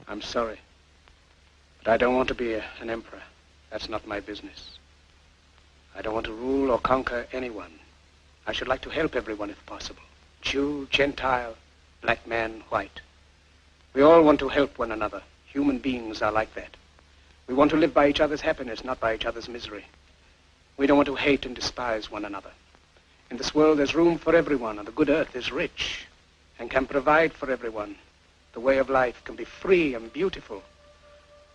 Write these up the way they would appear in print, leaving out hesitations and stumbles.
I'm sorry. But I don't want to be an emperor. That's not my business. I don't want to rule or conquer anyone. I should like to help everyone if possible. Jew, Gentile, black man, white. We all want to help one another. Human beings are like that. We want to live by each other's happiness, not by each other's misery. We don't want to hate and despise one another. In this world, there's room for everyone, and the good earth is rich and can provide for everyone. The way of life can be free and beautiful,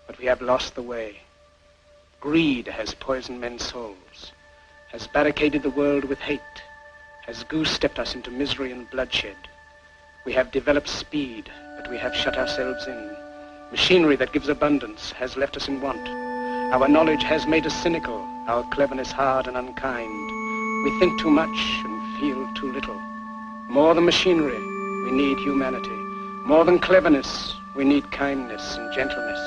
but we have lost the way. Greed has poisoned men's souls, has barricaded the world with hate, has goose-stepped us into misery and bloodshed. We have developed speed, but we have shut ourselves in. Machinery that gives abundance has left us in want. Our knowledge has made us cynical, our cleverness hard and unkind. We think too much and feel too little. More than machinery, we need humanity. More than cleverness, we need kindness and gentleness.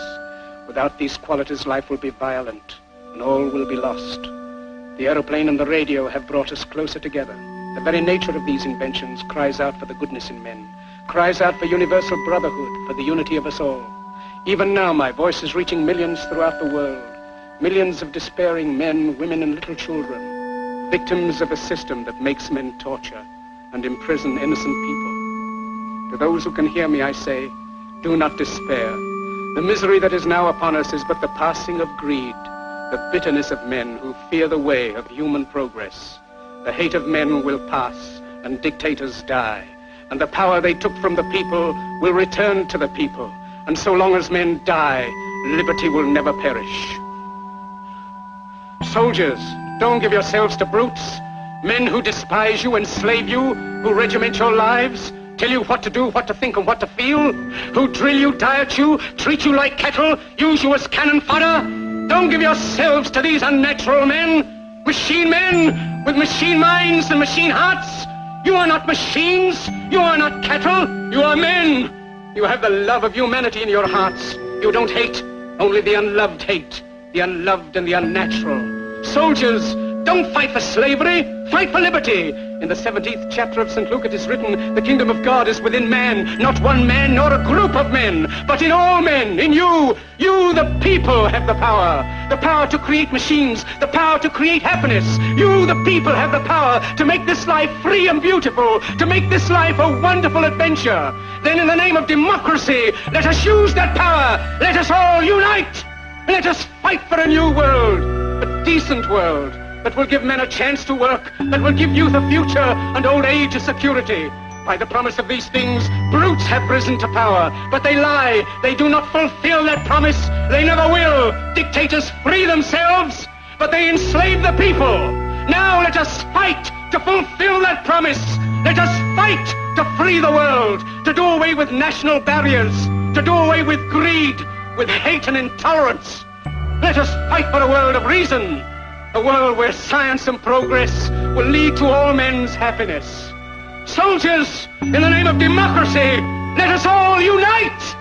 Without these qualities, life will be violent and all will be lost. The aeroplane and the radio have brought us closer together. The very nature of these inventions cries out for the goodness in men, cries out for universal brotherhood, for the unity of us all. Even now, my voice is reaching millions throughout the world, millions of despairing men, women, and little children, victims of a system that makes men torture and imprison innocent people. To those who can hear me, I say, do not despair. The misery that is now upon us is but the passing of greed, the bitterness of men who fear the way of human progress. The hate of men will pass, and dictators die, and the power they took from the people will return to the people. And so long as men die, liberty will never perish. Soldiers, don't give yourselves to brutes, men who despise you, enslave you, who regiment your lives, tell you what to do, what to think, and what to feel, who drill you, diet you, treat you like cattle, use you as cannon fodder. Don't give yourselves to these unnatural men, machine men with machine minds and machine hearts. You are not machines, you are not cattle, you are men. You have the love of humanity in your hearts. You don't hate, only the unloved hate, the unloved and the unnatural. Soldiers, don't fight for slavery, fight for liberty. In the 17th chapter of St. Luke it is written, the kingdom of God is within man, not one man nor a group of men, but in all men, in you. You, the people, have the power to create machines, the power to create happiness. You, the people, have the power to make this life free and beautiful, to make this life a wonderful adventure. Then in the name of democracy, let us use that power. Let us all unite. Let us fight for a new world, a decent world, that will give men a chance to work, that will give youth a future and old age a security. By the promise of these things, brutes have risen to power, but they lie. They do not fulfill that promise. They never will. Dictators free themselves, but they enslave the people. Now let us fight to fulfill that promise. Let us fight to free the world, to do away with national barriers, to do away with greed, with hate and intolerance. Let us fight for a world of reason, a world where science and progress will lead to all men's happiness. Soldiers, in the name of democracy, let us all unite!